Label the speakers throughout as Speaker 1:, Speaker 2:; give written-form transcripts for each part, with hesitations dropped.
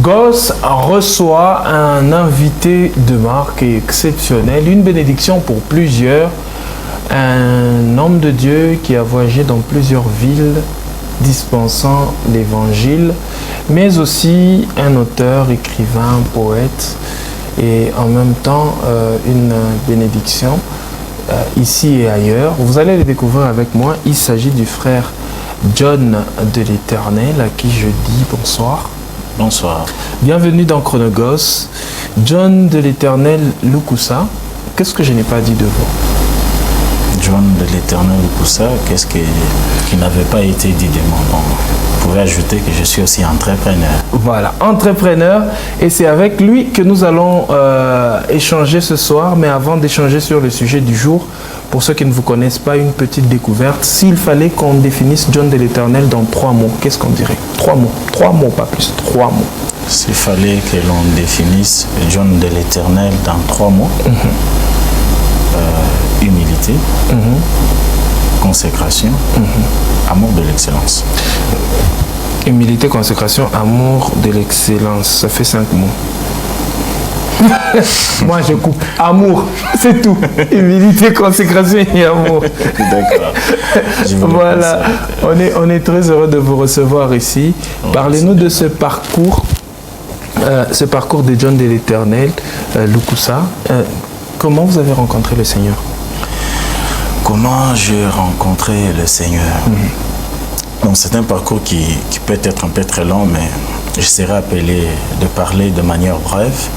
Speaker 1: Goss reçoit un invité de marque exceptionnel, une bénédiction pour plusieurs, un homme de Dieu qui a voyagé dans plusieurs villes dispensant l'évangile, mais aussi un auteur, écrivain, poète et en même temps une bénédiction ici et ailleurs. Vous allez le découvrir avec moi. Il s'agit du frère John de l'Éternel à qui je dis bonsoir.
Speaker 2: Bonsoir.
Speaker 1: Bienvenue dans Chronogos. John de l'Éternel Lukusa, qu'est-ce que je n'ai pas dit de vous?
Speaker 2: John de l'Éternel Lukusa, qu'est-ce qui n'avait pas été dit de moi? Bon, vous pouvez ajouter que je suis aussi entrepreneur.
Speaker 1: Voilà, entrepreneur. Et c'est avec lui que nous allons échanger ce soir. Mais avant d'échanger sur le sujet du jour, pour ceux qui ne vous connaissent pas, une petite découverte. S'il fallait qu'on définisse John de l'Éternel dans 3 mots, qu'est-ce qu'on dirait? 3 mots. 3 mots, pas plus. 3 mots.
Speaker 2: S'il fallait que l'on définisse John de l'Éternel dans 3 mots, humilité, consécration, amour de l'excellence.
Speaker 1: Humilité, consécration, amour de l'excellence. Ça fait 5 mots. Moi, je coupe. Amour, c'est tout. Humilité, consécration et amour.
Speaker 2: D'accord.
Speaker 1: Voilà. On est très heureux de vous recevoir ici. Parlez-nous de ce parcours de John de l'Éternel, Lukusa. Comment vous avez rencontré le Seigneur?
Speaker 2: Comment j'ai rencontré le Seigneur? Donc, c'est un parcours qui peut être un peu très long, mais je serai appelé de parler de manière brève.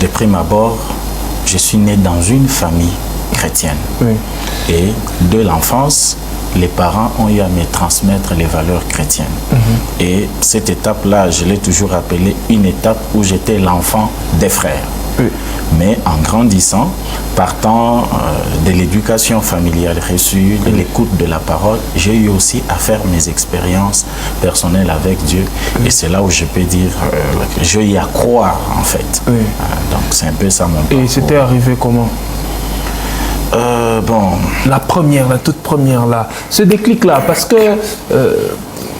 Speaker 2: De prime abord, je suis né dans une famille chrétienne. Et de l'enfance, les parents ont eu à me transmettre les valeurs chrétiennes. Et cette étape-là, je l'ai toujours appelée une étape où j'étais l'enfant des frères. Mais en grandissant, partant de l'éducation familiale reçue, de l'écoute de la parole, j'ai eu aussi à faire mes expériences personnelles avec Dieu. Et c'est là où je peux dire que j'ai eu à croire, en fait. Donc c'est un peu ça mon parcours.
Speaker 1: Et c'était arrivé comment?
Speaker 2: Bon.
Speaker 1: La toute première là, ce déclic là, parce que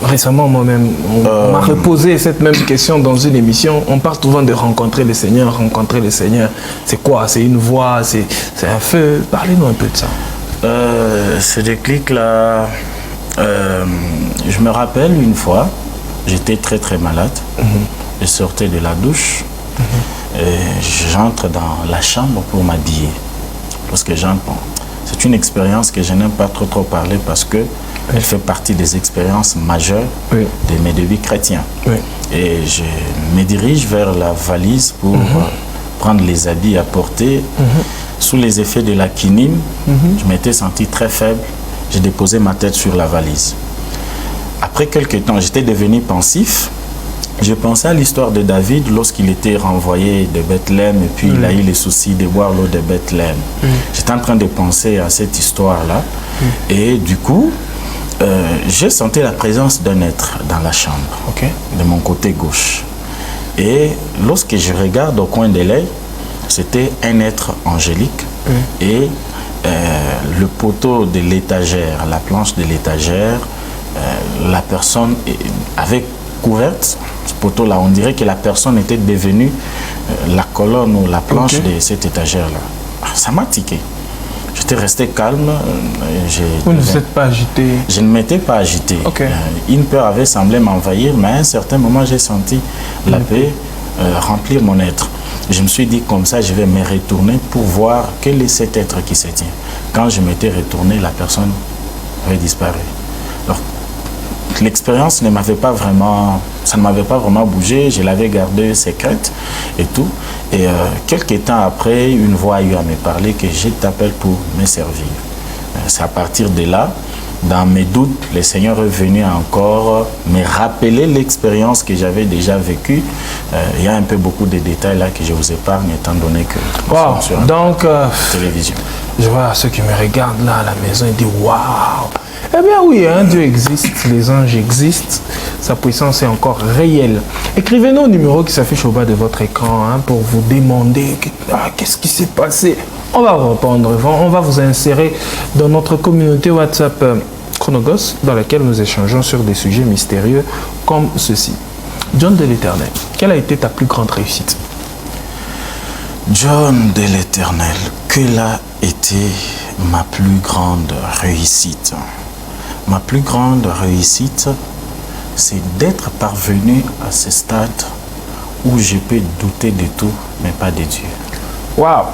Speaker 1: récemment moi-même, on m'a reposé cette même question dans une émission. On parle souvent de rencontrer le Seigneur. Rencontrer le Seigneur, c'est quoi? C'est une voix, c'est un feu. Parlez-nous un peu de ça.
Speaker 2: Ce déclic là, je me rappelle une fois, j'étais très très malade. Je sortais de la douche et j'entre dans la chambre pour m'habiller. Parce que c'est une expérience que je n'aime pas trop parler parce que elle fait partie des expériences majeures de mes débuts chrétiens. Et je me dirige vers la valise pour prendre les habits à porter. Sous les effets de la quinine, je m'étais senti très faible. J'ai déposé ma tête sur la valise. Après quelques temps, j'étais devenu pensif. Je pensais à l'histoire de David lorsqu'il était renvoyé de Bethléem et puis il a eu les soucis de boire l'eau de Bethléem. J'étais en train de penser à cette histoire-là et du coup, j'ai senti la présence d'un être dans la chambre, de mon côté gauche. Et lorsque je regarde au coin de l'œil, c'était un être angélique et le poteau de l'étagère, la planche de l'étagère, la personne avait couverte. Ce poteau-là, on dirait que la personne était devenue la colonne ou la planche de cette étagère-là. Ça m'a tiqué. J'étais resté calme.
Speaker 1: Vous ne vous êtes pas agité?
Speaker 2: Je ne m'étais pas agité. Une peur avait semblé m'envahir, mais à un certain moment, j'ai senti la paix remplir mon être. Je me suis dit, comme ça, je vais me retourner pour voir quel est cet être qui se tient. Quand je m'étais retourné, la personne avait disparu. Alors, l'expérience ne m'avait pas vraiment, ça ne m'avait pas vraiment bougé, je l'avais gardée secrète et tout. Et quelques temps après, une voix a eu à me parler que je t'appelle pour me servir. C'est à partir de là, dans mes doutes, le Seigneur est venu encore me rappeler l'expérience que j'avais déjà vécue. Il y a un peu beaucoup de détails là que je vous épargne étant donné que
Speaker 1: wow.
Speaker 2: sur
Speaker 1: donc
Speaker 2: télévision.
Speaker 1: Je vois ceux qui me regardent là à la maison et disent waouh. Eh bien oui, hein, Dieu existe, les anges existent, sa puissance est encore réelle. Écrivez-nous au numéro qui s'affiche au bas de votre écran pour vous demander qu'est-ce qui s'est passé. On va vous répondre, on va vous insérer dans notre communauté WhatsApp Chronogos, dans laquelle nous échangeons sur des sujets mystérieux comme ceci. John de l'Éternel, quelle a été ta plus grande réussite?
Speaker 2: John de l'Éternel, quelle a été ma plus grande réussite? Ma plus grande réussite, c'est d'être parvenu à ce stade où je peux douter de tout, mais pas de Dieu.
Speaker 1: Waouh!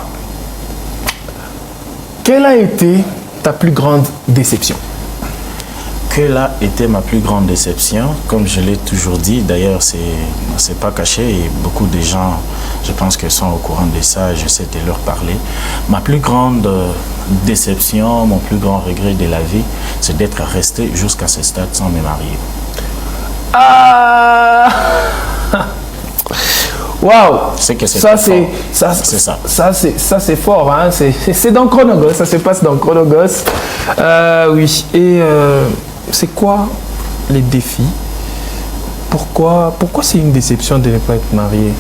Speaker 1: Quelle a été ta plus grande déception?
Speaker 2: Quelle a été ma plus grande déception? Comme je l'ai toujours dit, d'ailleurs, c'est pas caché et beaucoup de gens, je pense qu'ils sont au courant de ça et j'essaie de leur parler. Ma plus grande déception, mon plus grand regret de la vie, c'est d'être resté jusqu'à ce stade sans me marier.
Speaker 1: Ah! Waouh!
Speaker 2: C'est que c'est
Speaker 1: ça,
Speaker 2: fort.
Speaker 1: c'est ça. Ça c'est fort. Hein? C'est dans Chronogos. Ça se passe dans Chronogos. Oui. Et c'est quoi les défis? Pourquoi c'est une déception de ne pas être marié?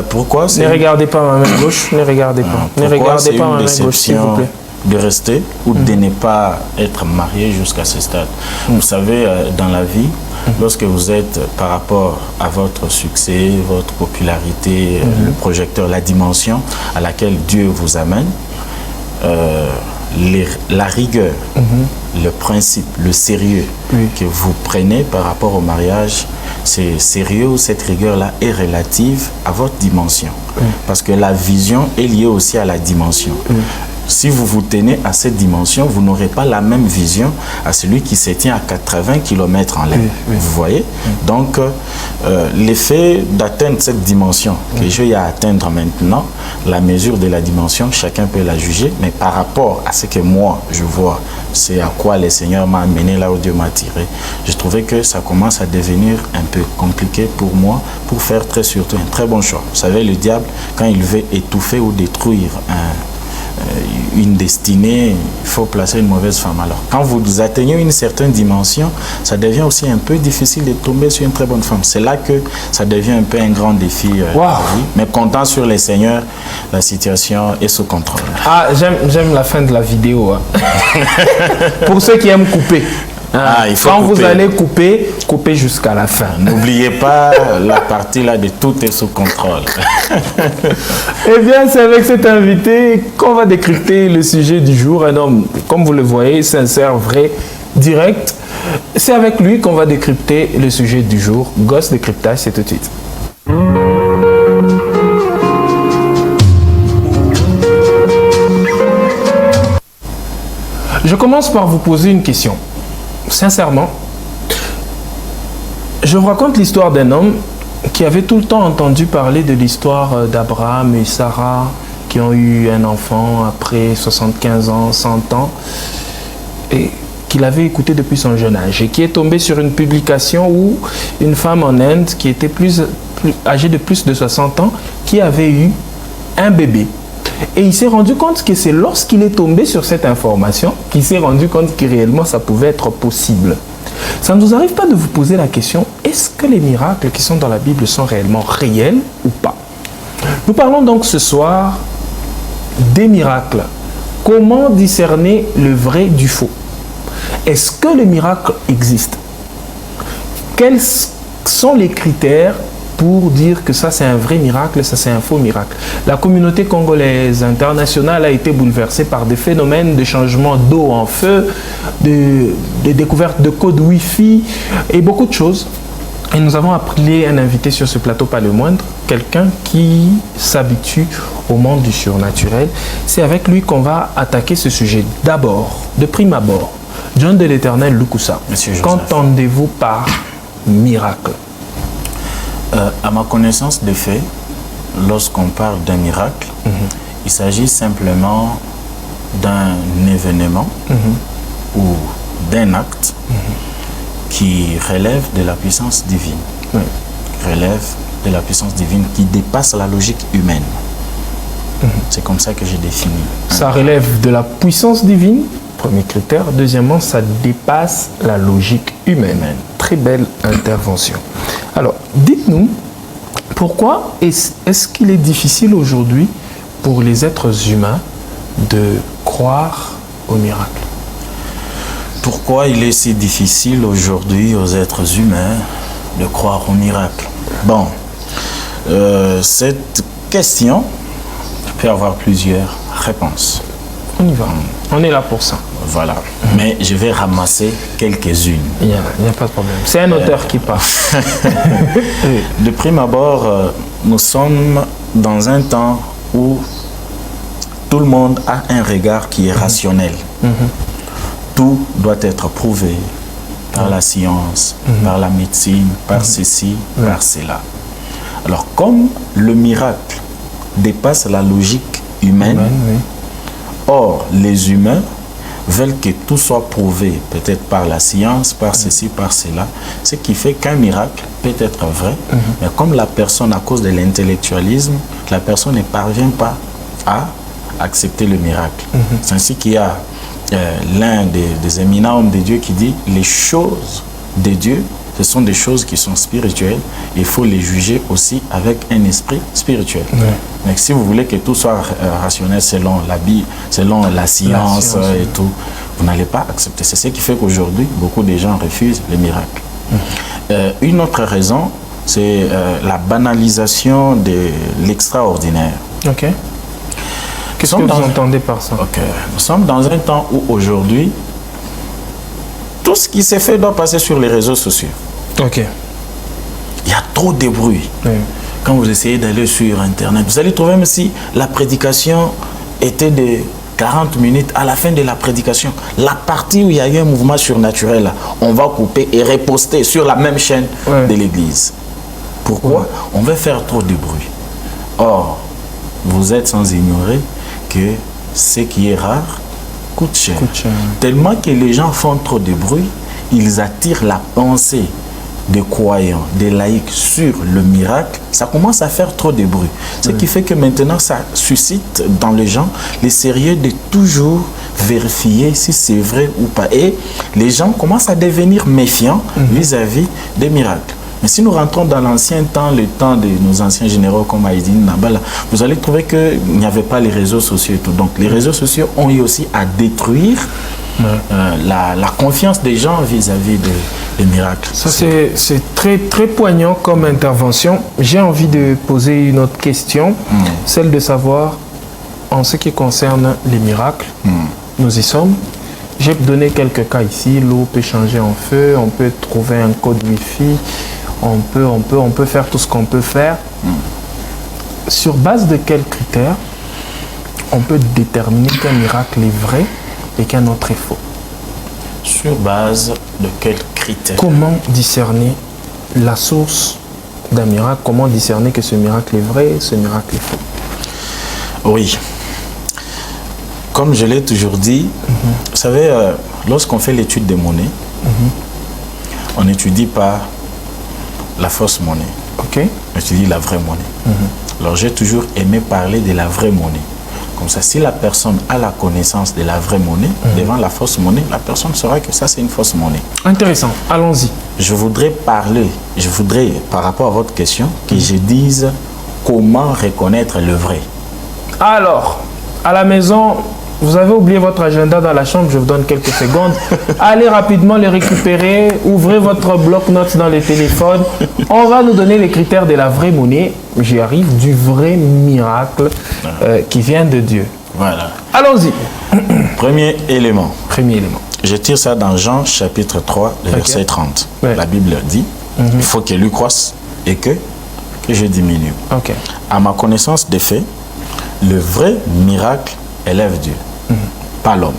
Speaker 2: Pourquoi
Speaker 1: Ne regardez pas ma main gauche. Ne regardez pas. Ne regardez pas ma main gauche, s'il vous plaît.
Speaker 2: De rester ou de ne pas être marié jusqu'à ce stade. Vous savez, dans la vie, lorsque vous êtes par rapport à votre succès, votre popularité, le projecteur, la dimension à laquelle Dieu vous amène, la rigueur, le principe, le sérieux que vous prenez par rapport au mariage, c'est sérieux, cette rigueur-là est relative à votre dimension. Parce que la vision est liée aussi à la dimension. Si vous vous tenez à cette dimension, vous n'aurez pas la même vision à celui qui se tient à 80 km en l'air. Vous voyez? Donc, l'effet d'atteindre cette dimension que je vais atteindre maintenant, la mesure de la dimension, chacun peut la juger, mais par rapport à ce que moi, je vois, c'est à quoi le Seigneur m'a amené, là où Dieu m'a tiré, je trouvais que ça commence à devenir un peu compliqué pour moi, pour faire surtout un très bon choix. Vous savez, le diable, quand il veut étouffer ou détruire une destinée, il faut placer une mauvaise femme. Alors, quand vous atteignez une certaine dimension, ça devient aussi un peu difficile de tomber sur une très bonne femme. C'est là que ça devient un peu un grand défi. Mais comptant sur les seigneurs, la situation est sous contrôle.
Speaker 1: Ah, j'aime la fin de la vidéo. Hein. Pour ceux qui aiment couper.
Speaker 2: Il faut
Speaker 1: quand
Speaker 2: couper.
Speaker 1: Vous allez couper, coupez jusqu'à la fin.
Speaker 2: N'oubliez pas la partie là de tout est sous contrôle.
Speaker 1: Eh bien, c'est avec cet invité qu'on va décrypter le sujet du jour. Un homme, comme vous le voyez, sincère, vrai, direct. C'est avec lui qu'on va décrypter le sujet du jour. Gosse Décryptage, c'est tout de suite. Je commence par vous poser une question. Sincèrement, je vous raconte l'histoire d'un homme qui avait tout le temps entendu parler de l'histoire d'Abraham et Sarah qui ont eu un enfant après 75 ans, 100 ans et qu'il avait écouté depuis son jeune âge et qui est tombé sur une publication où une femme en Inde qui était âgée de plus de 60 ans qui avait eu un bébé. Et il s'est rendu compte que c'est lorsqu'il est tombé sur cette information qu'il s'est rendu compte que réellement ça pouvait être possible. Ça ne vous arrive pas de vous poser la question, est-ce que les miracles qui sont dans la Bible sont réellement réels ou pas? Nous parlons donc ce soir des miracles. Comment discerner le vrai du faux? Est-ce que les miracles existent? Quels sont les critères pour dire que ça c'est un vrai miracle, ça c'est un faux miracle? La communauté congolaise internationale a été bouleversée par des phénomènes de changement d'eau en feu, de découverte de codes Wi-Fi et beaucoup de choses. Et nous avons appelé un invité sur ce plateau, pas le moindre, quelqu'un qui s'habitue au monde du surnaturel. C'est avec lui qu'on va attaquer ce sujet. D'abord, de prime abord, John de l'Éternel Lukusa, qu'entendez-vous par miracle?
Speaker 2: À ma connaissance des faits, lorsqu'on parle d'un miracle, il s'agit simplement d'un événement ou d'un acte qui relève de la puissance divine. Relève de la puissance divine qui dépasse la logique humaine. C'est comme ça que j'ai défini.
Speaker 1: Ça relève de la puissance divine, premier critère. Deuxièmement, ça dépasse la logique humaine. Très belle intervention. Alors, dites-nous, pourquoi est-ce qu'il est difficile aujourd'hui pour les êtres humains de croire au miracle?
Speaker 2: Pourquoi il est si difficile aujourd'hui aux êtres humains de croire au miracle? Bon, cette question peut avoir plusieurs réponses.
Speaker 1: On y va. On est là pour ça.
Speaker 2: Voilà. Mais je vais ramasser quelques-unes.
Speaker 1: Il n'y a pas de problème. C'est un auteur qui parle.
Speaker 2: De prime abord, nous sommes dans un temps où tout le monde a un regard qui est rationnel. Tout doit être prouvé par la science, par la médecine, par ceci, par cela. Alors, comme le miracle dépasse la logique humaine, or, les humains veulent que tout soit prouvé, peut-être par la science, par ceci, par cela, ce qui fait qu'un miracle peut être vrai, mais comme la personne, à cause de l'intellectualisme, la personne ne parvient pas à accepter le miracle. C'est ainsi qu'il y a l'un des éminents hommes de Dieu qui dit « Les choses de Dieu, ce sont des choses qui sont spirituelles, il faut les juger aussi avec un esprit spirituel. » Mais si vous voulez que tout soit rationnel selon la Bible, selon la science et tout, vous n'allez pas accepter. C'est ce qui fait qu'aujourd'hui, beaucoup de gens refusent les miracles. Une autre raison, c'est la banalisation de l'extraordinaire.
Speaker 1: Ok. Qu'est-ce que vous entendez par ça?
Speaker 2: Ok. Nous sommes dans un temps où aujourd'hui, tout ce qui s'est fait doit passer sur les réseaux sociaux.
Speaker 1: Ok.
Speaker 2: Il y a trop de bruit. Quand vous essayez d'aller sur Internet, vous allez trouver, même si la prédication était de 40 minutes, à la fin de la prédication, la partie où il y a eu un mouvement surnaturel, on va couper et reposter sur la même chaîne de l'église. Pourquoi? On veut faire trop de bruit. Or, vous êtes sans ignorer que ce qui est rare coûte cher. Tellement que les gens font trop de bruit, ils attirent la pensée des croyants, des laïcs sur le miracle, ça commence à faire trop de bruit. Ce qui fait que maintenant, ça suscite dans les gens le sérieux de toujours vérifier si c'est vrai ou pas. Et les gens commencent à devenir méfiants vis-à-vis des miracles. Mais si nous rentrons dans l'ancien temps, le temps de nos anciens généraux comme Haïdine Nabala, vous allez trouver qu'il n'y avait pas les réseaux sociaux et tout. Donc les réseaux sociaux ont eu aussi à détruire la confiance des gens vis-à-vis des miracles.
Speaker 1: Ça, c'est très, très poignant comme intervention. J'ai envie de poser une autre question, celle de savoir, en ce qui concerne les miracles, nous y sommes. J'ai donné quelques cas ici. L'eau peut changer en feu, on peut trouver un code Wi-Fi, on peut faire tout ce qu'on peut faire. Sur base de quels critères on peut déterminer qu'un miracle est vrai et qu'un autre est faux?
Speaker 2: Sur base de quels critères?
Speaker 1: Comment discerner la source d'un miracle? Comment discerner que ce miracle est vrai, ce miracle est faux?
Speaker 2: Oui. Comme je l'ai toujours dit, vous savez, lorsqu'on fait l'étude des monnaies, on n'étudie pas la fausse monnaie. On étudie la vraie monnaie. Alors j'ai toujours aimé parler de la vraie monnaie. Comme ça, si la personne a la connaissance de la vraie monnaie, devant la fausse monnaie, la personne saura que ça, c'est une fausse monnaie.
Speaker 1: Intéressant. Allons-y.
Speaker 2: Je voudrais, par rapport à votre question, que je dise comment reconnaître le vrai.
Speaker 1: Alors, à la maison, vous avez oublié votre agenda dans la chambre, je vous donne quelques secondes. Allez rapidement le récupérer, ouvrez votre bloc-notes dans le téléphone. On va nous donner les critères de la vraie monnaie. J'y arrive, du vrai miracle qui vient de Dieu.
Speaker 2: Voilà.
Speaker 1: Allons-y.
Speaker 2: Premier élément.
Speaker 1: Je
Speaker 2: tire ça dans Jean chapitre 3, verset 30. La Bible dit, il faut que lui croisse et que je diminue. À ma connaissance des faits, le vrai miracle élève Dieu, pas l'homme.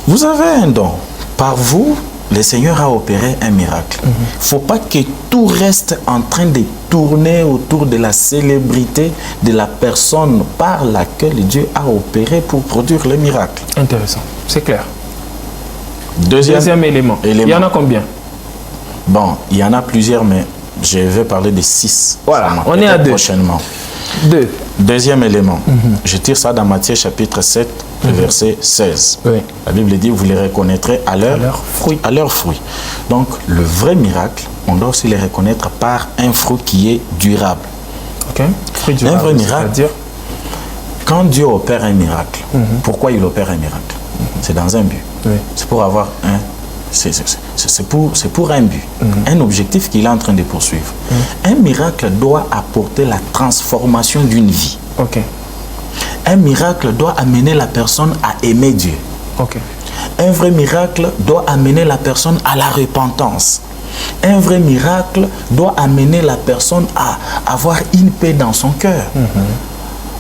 Speaker 2: Vous avez un don. Par vous, le Seigneur a opéré un miracle. Il ne faut pas que tout reste en train de tourner autour de la célébrité de la personne par laquelle Dieu a opéré pour produire le miracle.
Speaker 1: Intéressant, c'est clair.
Speaker 2: Deuxième élément.
Speaker 1: Il y en a combien?
Speaker 2: Bon, il y en a plusieurs, mais je vais parler de 6.
Speaker 1: Voilà, on est à 2.
Speaker 2: Prochainement.
Speaker 1: 2.
Speaker 2: Deuxième élément. Je tire ça dans Matthieu chapitre 7, verset 16. La Bible dit, vous les reconnaîtrez à leurs fruits. Donc, le vrai miracle, on doit aussi les reconnaître par un fruit qui est durable.
Speaker 1: Fruit durable,
Speaker 2: un vrai miracle, quand Dieu opère un miracle, pourquoi il opère un miracle? C'est dans un but. C'est pour avoir un c'est pour un but, un objectif qu'il est en train de poursuivre. Un miracle doit apporter la transformation d'une vie.
Speaker 1: Ok.
Speaker 2: Un miracle doit amener la personne à aimer Dieu.
Speaker 1: Ok.
Speaker 2: Un vrai miracle doit amener la personne à la repentance. Un vrai miracle doit amener la personne à avoir une paix dans son cœur,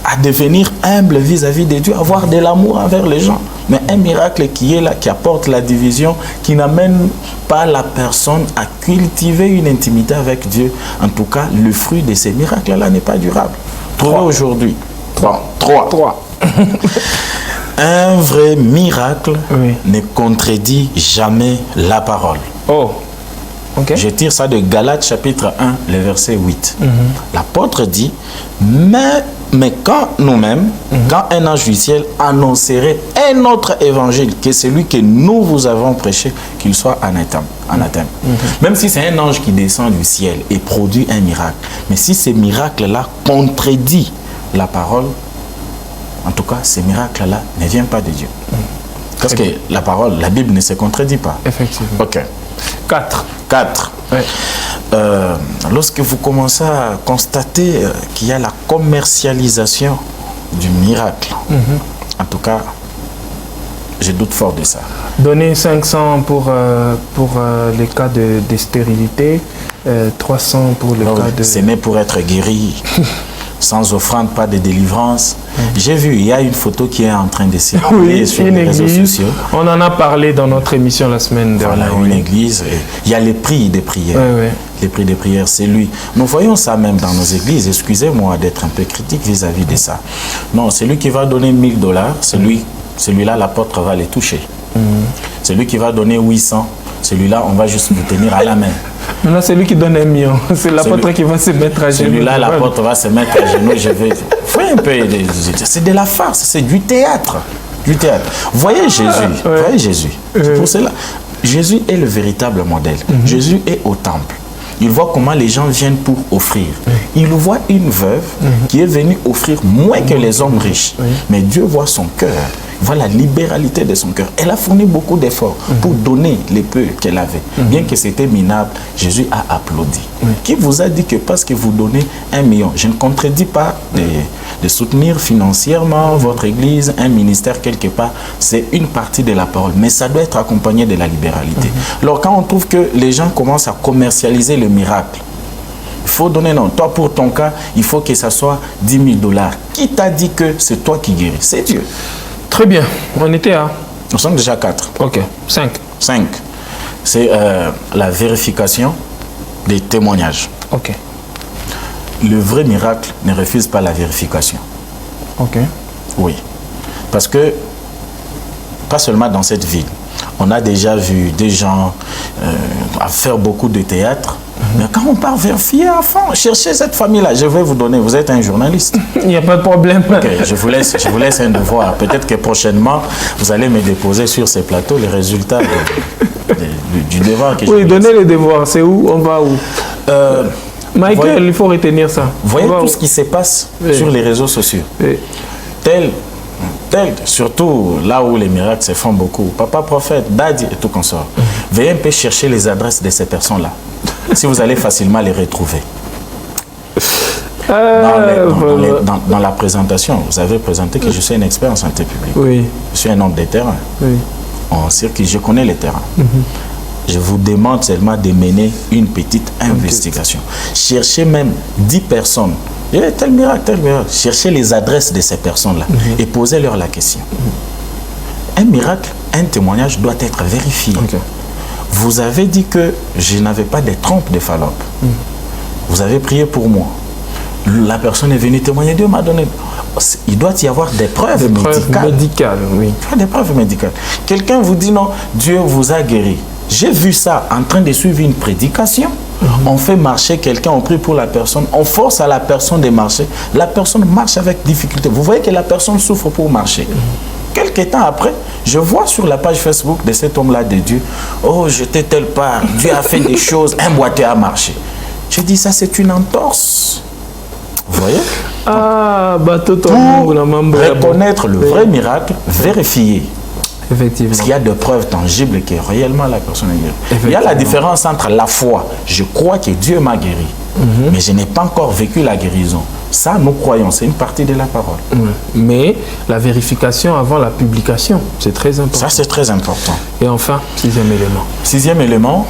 Speaker 2: à devenir humble vis-à-vis de Dieu, avoir de l'amour envers les gens. Mais un miracle qui est là, qui apporte la division, qui n'amène pas la personne à cultiver une intimité avec Dieu, en tout cas, le fruit de ces miracles-là n'est pas durable. Trouvez aujourd'hui. Trois. Un vrai miracle ne contredit jamais la parole.
Speaker 1: Oh. Okay.
Speaker 2: Je tire ça de Galates chapitre 1, le verset 8. L'apôtre dit, mais quand nous-mêmes, quand un ange du ciel annoncerait un autre évangile que celui que nous vous avons prêché, qu'il soit anathème. Même si c'est un ange qui descend du ciel et produit un miracle, mais si ce miracle-là contredit la parole, en tout cas, ce miracle-là ne vient pas de Dieu. Parce que la parole, la Bible ne se contredit pas.
Speaker 1: Effectivement.
Speaker 2: Ok. 4.
Speaker 1: Ouais.
Speaker 2: Lorsque vous commencez à constater qu'il y a la commercialisation du miracle, en tout cas, je doute fort de ça.
Speaker 1: Donner 500 pour les cas de stérilité, 300 pour le cas de...
Speaker 2: S'aimer pour être guéri. Sans offrande, pas de délivrance. J'ai vu, il y a une photo qui est en train de circuler sur les réseaux sociaux.
Speaker 1: On en a parlé dans notre émission la semaine dernière.
Speaker 2: Voilà, une église. Il y a les prix des prières. Les prix des prières, c'est lui. Nous voyons ça même dans nos églises. Excusez-moi d'être un peu critique vis-à-vis de ça. Non, celui qui va donner $1000, celui-là, l'apôtre va les toucher. Celui qui va donner 800, celui-là, on va juste vous tenir à la main.
Speaker 1: Là, c'est lui qui donne 1 million. C'est l'apôtre qui va se mettre à genoux.
Speaker 2: Celui-là, l'apôtre va se mettre à genoux. Voyez un peu, c'est de la farce, c'est du théâtre. Voyez Jésus. Voyez Jésus. C'est pour cela. Jésus est le véritable modèle. Jésus est au temple. Il voit comment les gens viennent pour offrir. Il voit une veuve qui est venue offrir moins que les hommes riches. Mais Dieu voit son cœur. Il voit la libéralité de son cœur. Elle a fourni beaucoup d'efforts pour donner les peu qu'elle avait. Bien que c'était minable, Jésus a applaudi. Qui vous a dit que parce que vous donnez 1 million, je ne contredis pas de soutenir financièrement votre église, un ministère quelque part, c'est une partie de la parole. Mais ça doit être accompagné de la libéralité. Alors quand on trouve que les gens commencent à commercialiser le miracle, il faut donner, non, toi pour ton cas, il faut que ça soit $10 000. Qui t'a dit que c'est toi qui guéris? C'est Dieu.
Speaker 1: Très bien, on était à...
Speaker 2: Nous sommes déjà 4.
Speaker 1: Ok, 5.
Speaker 2: C'est la vérification des témoignages.
Speaker 1: Ok.
Speaker 2: Le vrai miracle ne refuse pas la vérification.
Speaker 1: Ok.
Speaker 2: Oui. Parce que, pas seulement dans cette ville, on a déjà vu des gens à faire beaucoup de théâtre. Mais quand on part vérifier à fond, cherchez cette famille-là, je vais vous donner, vous êtes un journaliste.
Speaker 1: Il n'y a pas de problème.
Speaker 2: Okay, je vous laisse un devoir. Peut-être que prochainement, vous allez me déposer sur ces plateaux les résultats du devoir que je
Speaker 1: Oui, donnez les devoirs. C'est où? On va où? Michael,
Speaker 2: voyez,
Speaker 1: il faut retenir ça.
Speaker 2: Voyez tout ce qui se passe sur les réseaux sociaux. Tel, surtout là où les miracles se font beaucoup. Papa prophète, daddy et tout consort. Veuillez un peu chercher les adresses de ces personnes-là. Si vous allez facilement les retrouver. Dans la présentation, vous avez présenté que je suis un expert en santé publique.
Speaker 1: Oui.
Speaker 2: Je suis un homme de terrain.
Speaker 1: Oui.
Speaker 2: En circuit, je connais les terrains. Je vous demande seulement de mener une petite investigation. Cherchez même 10 personnes. Tel miracle. Cherchez les adresses de ces personnes-là et posez-leur la question. Un miracle, un témoignage doit être vérifié. Vous avez dit que je n'avais pas de trompe de Fallope. Vous avez prié pour moi. La personne est venue témoigner. Dieu m'a donné. Il doit y avoir des preuves médicales.
Speaker 1: Oui.
Speaker 2: Des preuves médicales. Quelqu'un vous dit non, Dieu vous a guéri. J'ai vu ça en train de suivre une prédication. On fait marcher quelqu'un, on prie pour la personne, on force à la personne de marcher. La personne marche avec difficulté. Vous voyez que la personne souffre pour marcher. Quelques temps après, je vois sur la page Facebook de cet homme-là de Dieu, oh, j'étais telle part, Dieu a fait des choses, un boiteux a marché. Je dis, ça c'est une entorse. Vous voyez?
Speaker 1: Ah,
Speaker 2: pour reconnaître le vrai miracle, vérifiez.
Speaker 1: Effectivement.
Speaker 2: Parce qu'il y a des preuves tangibles que réellement la personne est guérie. Il y a la différence entre la foi. Je crois que Dieu m'a guéri, mais je n'ai pas encore vécu la guérison. Ça, nous croyons, c'est une partie de la parole.
Speaker 1: Mais la vérification avant la publication, c'est très important.
Speaker 2: Ça, c'est très important.
Speaker 1: Et enfin, 6e élément.
Speaker 2: 6e élément,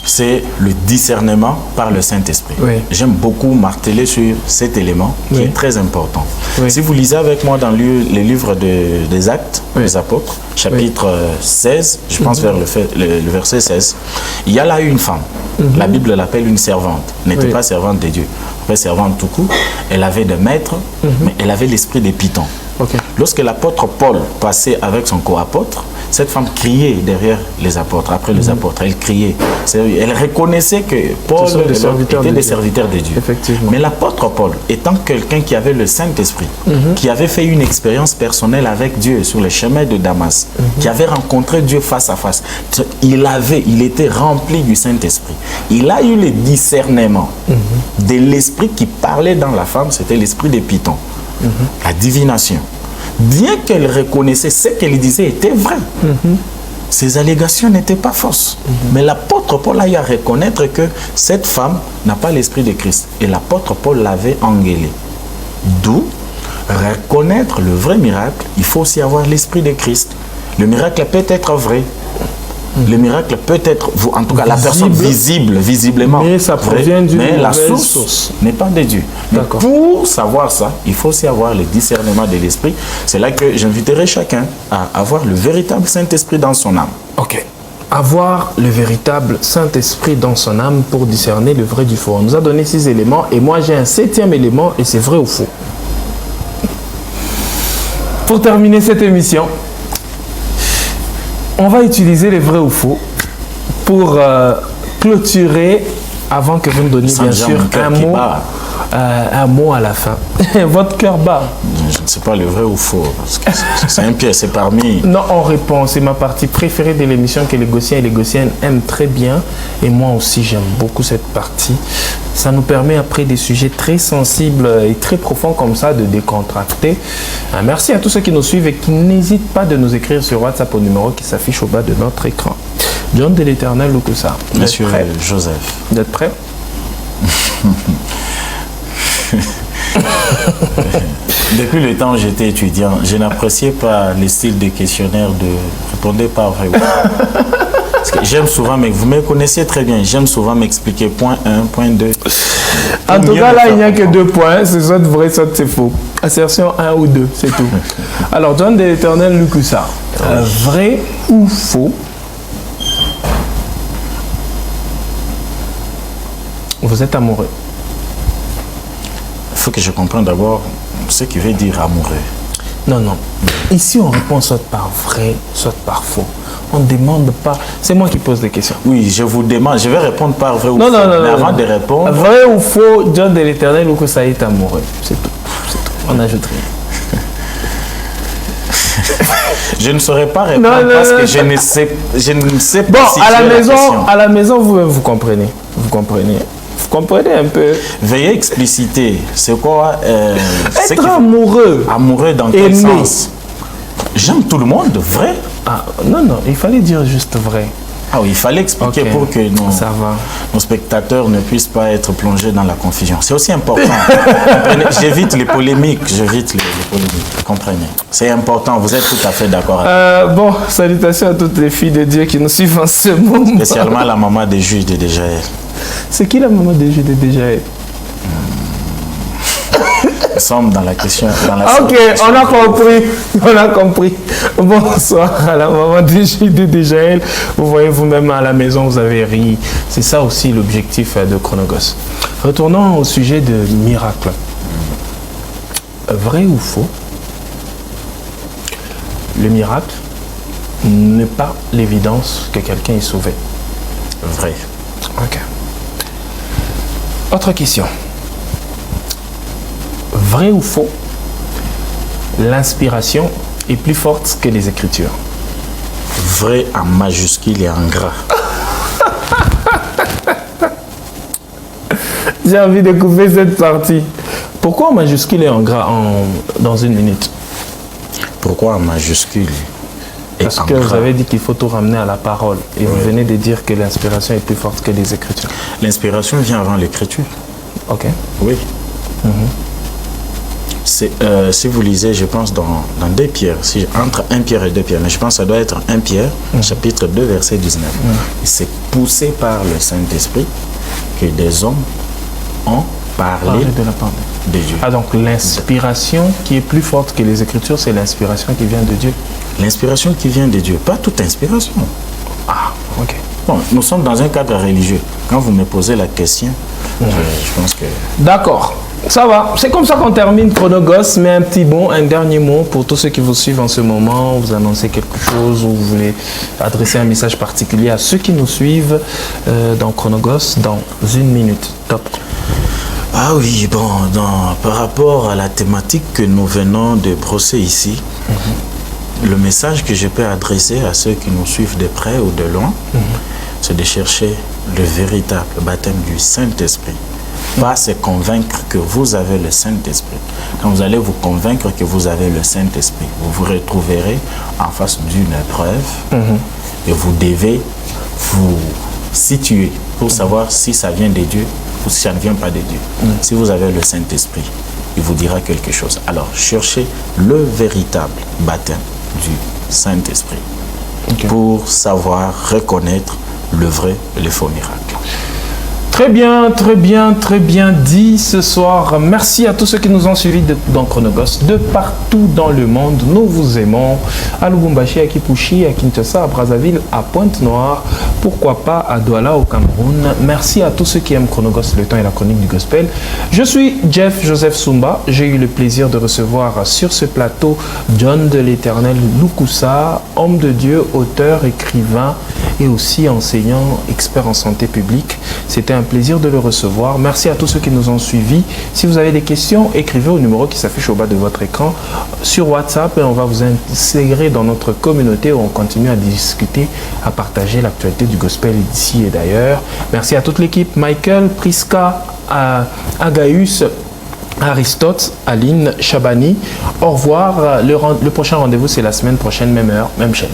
Speaker 2: c'est le discernement par le Saint-Esprit.
Speaker 1: Oui.
Speaker 2: J'aime beaucoup marteler sur cet élément qui est très important.
Speaker 1: Oui.
Speaker 2: Si vous lisez avec moi dans les livres des Actes des Apôtres, chapitre 16, je pense vers le verset 16, il y a là une femme. La Bible l'appelle une servante. Elle n'était pas servante de Dieu. Après, servante tout court. Elle avait des maîtres, mais elle avait l'esprit des pythons. Lorsque l'apôtre Paul passait avec son co-apôtre, cette femme criait derrière les apôtres, après les apôtres. Elle criait. Elle reconnaissait que Paul était des serviteurs de Dieu.
Speaker 1: Effectivement.
Speaker 2: Mais l'apôtre Paul, étant quelqu'un qui avait le Saint-Esprit, qui avait fait une expérience personnelle avec Dieu sur les chemins de Damas, qui avait rencontré Dieu face à face, il était rempli du Saint-Esprit. Il a eu le discernement de l'esprit qui parlait dans la femme, c'était l'esprit des pythons. La divination. Bien qu'elle reconnaissait ce qu'elle disait était vrai, ses allégations n'étaient pas fausses. Mais l'apôtre Paul a eu à reconnaître que cette femme n'a pas l'esprit de Christ. Et l'apôtre Paul l'avait engueulée. D'où, reconnaître le vrai miracle, il faut aussi avoir l'esprit de Christ. Le miracle peut être vrai. Le miracle peut être, en tout cas, la personne visiblement.
Speaker 1: Mais ça provient d'une
Speaker 2: mais la
Speaker 1: source.
Speaker 2: source n'est pas de Dieu. Mais pour savoir ça, il faut aussi avoir le discernement de l'esprit. C'est là que j'inviterai chacun à avoir le véritable Saint-Esprit dans son âme.
Speaker 1: Ok. Avoir le véritable Saint-Esprit dans son âme pour discerner le vrai du faux. On nous a donné 6 éléments et moi j'ai un 7e élément et c'est vrai ou faux. Pour terminer cette émission, on va utiliser les vrais ou faux pour clôturer, avant que vous me donniez bien sûr un mot à la fin. Votre cœur bat.
Speaker 2: Je ne sais pas le vrai ou faux, parce que c'est un piège, c'est parmi...
Speaker 1: Non, on répond. C'est ma partie préférée de l'émission que les Gossiens et les Gossiennes aiment très bien. Et moi aussi, j'aime beaucoup cette partie. Ça nous permet, après des sujets très sensibles et très profonds comme ça, de décontracter. Merci à tous ceux qui nous suivent et qui n'hésitent pas de nous écrire sur WhatsApp au numéro qui s'affiche au bas de notre écran. John de l'Éternel Lukusa.
Speaker 2: Monsieur Joseph.
Speaker 1: Vous êtes prêt?
Speaker 2: Depuis le temps où j'étais étudiant, je n'appréciais pas le style de questionnaire de répondez pas vrai ou faux. Parce que j'aime souvent, mais vous me connaissez très bien, j'aime souvent m'expliquer point 1, point 2.
Speaker 1: En tout cas, là, il n'y a que 2 points, c'est soit vrai, soit c'est faux. Assertion 1 ou 2, c'est tout. Alors, John de l'Éternel Lukusa, vrai ou faux? Vous êtes amoureux?
Speaker 2: Il faut que je comprenne d'abord ce qui veut dire amoureux.
Speaker 1: Non, non. Ici, on répond soit par vrai, soit par faux. On ne demande pas. C'est moi qui pose des questions.
Speaker 2: Oui, je vous demande. Je vais répondre par vrai ou faux.
Speaker 1: Non,
Speaker 2: mais avant de répondre...
Speaker 1: Vrai ou faux, John de l'Éternel ou que ça est amoureux. C'est tout. C'est tout. On n'ajoute rien.
Speaker 2: Je ne saurais pas répondre parce que je ne sais pas.
Speaker 1: Bon,
Speaker 2: si
Speaker 1: à la maison, vous comprenez. Vous comprenez. Vous comprenez un peu.
Speaker 2: Veuillez expliciter. C'est quoi
Speaker 1: être amoureux.
Speaker 2: Amoureux dans quel sens? J'aime tout le monde, vrai.
Speaker 1: Ah, non, il fallait dire juste vrai.
Speaker 2: Ah oui, il fallait expliquer pour que nos spectateurs ne puissent pas être plongés dans la confusion. C'est aussi important. J'évite les polémiques. Comprenez. C'est important. Vous êtes tout à fait d'accord avec
Speaker 1: bon, salutations à toutes les filles de Dieu qui nous suivent en ce moment.
Speaker 2: Spécialement la maman des juges de Déjaël.
Speaker 1: C'est qui la maman des juges de Déjaël?
Speaker 2: Nous sommes dans la question.
Speaker 1: Ok, on a compris. Bonsoir à la maman des juges de Déjaël. Vous voyez vous-même à la maison, vous avez ri. C'est ça aussi l'objectif de Chronogos. Retournons au sujet de miracle. Vrai ou faux? Le miracle n'est pas l'évidence que quelqu'un est sauvé.
Speaker 2: Vrai.
Speaker 1: Ok. Autre question. Vrai ou faux? L'inspiration est plus forte que les Écritures.
Speaker 2: Vrai en majuscule et en gras.
Speaker 1: J'ai envie de couper cette partie. Pourquoi en majuscule et en gras dans une minute?
Speaker 2: Pourquoi en majuscule?
Speaker 1: Parce que vous avez dit qu'il faut tout ramener à la parole. Et vous venez de dire que l'inspiration est plus forte que les Écritures.
Speaker 2: L'inspiration vient avant l'Écriture.
Speaker 1: Ok.
Speaker 2: Oui. Si vous lisez, je pense, dans 2 Pierre, entre 1 Pierre et 2 Pierre, mais je pense que ça doit être 1 Pierre, chapitre 2, verset 19. C'est poussé par le Saint-Esprit que des hommes ont parlé de Dieu.
Speaker 1: Ah, donc l'inspiration qui est plus forte que les Écritures, c'est l'inspiration qui vient de Dieu.
Speaker 2: L'inspiration qui vient de Dieu, pas toute inspiration.
Speaker 1: Ah, ok.
Speaker 2: Bon, nous sommes dans un cadre religieux. Quand vous me posez la question, je pense que...
Speaker 1: D'accord. Ça va, c'est comme ça qu'on termine Chronogos, mais un dernier mot pour tous ceux qui vous suivent en ce moment, vous annoncez quelque chose ou vous voulez adresser un message particulier à ceux qui nous suivent dans Chronogos dans 1 minute. Top.
Speaker 2: Ah oui, bon, par rapport à la thématique que nous venons de brosser ici, le message que je peux adresser à ceux qui nous suivent de près ou de loin, c'est de chercher le véritable baptême du Saint-Esprit. Pas se convaincre que vous avez le Saint-Esprit. Quand vous allez vous convaincre que vous avez le Saint-Esprit, vous vous retrouverez en face d'une épreuve et vous devez vous situer pour savoir si ça vient de Dieu ou si ça ne vient pas de Dieu. Si vous avez le Saint-Esprit, il vous dira quelque chose. Alors, cherchez le véritable baptême du Saint-Esprit pour savoir reconnaître le vrai et le faux miracle.
Speaker 1: Très bien dit ce soir. Merci à tous ceux qui nous ont suivis dans Chronogos, de partout dans le monde. Nous vous aimons. À Lubumbashi, à Kipushi, à Kinshasa, à Brazzaville, à Pointe-Noire, pourquoi pas à Douala au Cameroun. Merci à tous ceux qui aiment Chronogos, le temps et la chronique du gospel. Je suis Jeff Joseph Sumba. J'ai eu le plaisir de recevoir sur ce plateau John de l'Éternel Lukusa, homme de Dieu, auteur, écrivain et aussi enseignant, expert en santé publique. C'était un plaisir de le recevoir. Merci à tous ceux qui nous ont suivis. Si vous avez des questions, écrivez au numéro qui s'affiche au bas de votre écran sur WhatsApp et on va vous intégrer dans notre communauté où on continue à discuter, à partager l'actualité du gospel d'ici et d'ailleurs. Merci à toute l'équipe, Michael, Priska, Agaïus, Aristote, Aline, Chabani. Au revoir. Le prochain rendez-vous, c'est la semaine prochaine, même heure, même chaîne.